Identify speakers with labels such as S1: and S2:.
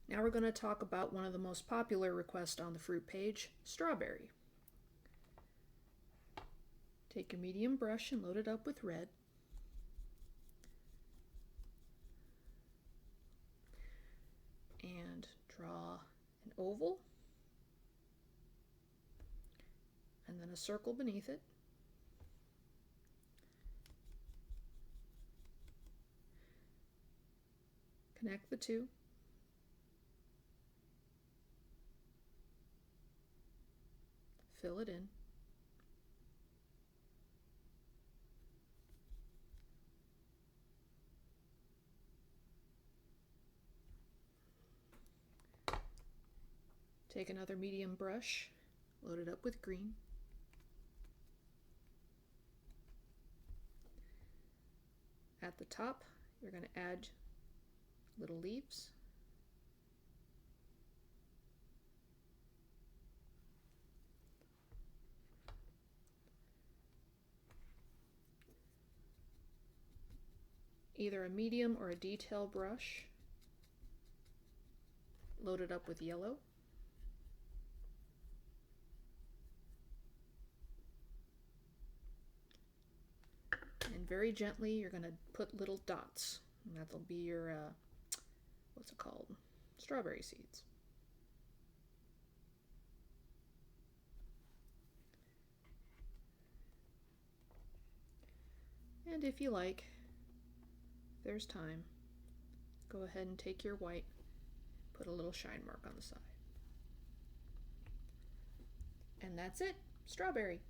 S1: Now we're going to talk about one of the most popular requests on the fruit page, strawberry. Take your medium brush and load it up with red. And draw an oval and then a circle beneath it. Connect the two. Fill it in. Take another medium brush, load it up with green. At the top, you're going to add little leaves. Either a medium or a detail brush. Load it up with yellow. And very gently, you're going to put little dots. And that'll be your, what's it called? Strawberry seeds. And if you like, there's time, go ahead and take your white, put a little shine mark on the side. And that's it, strawberry.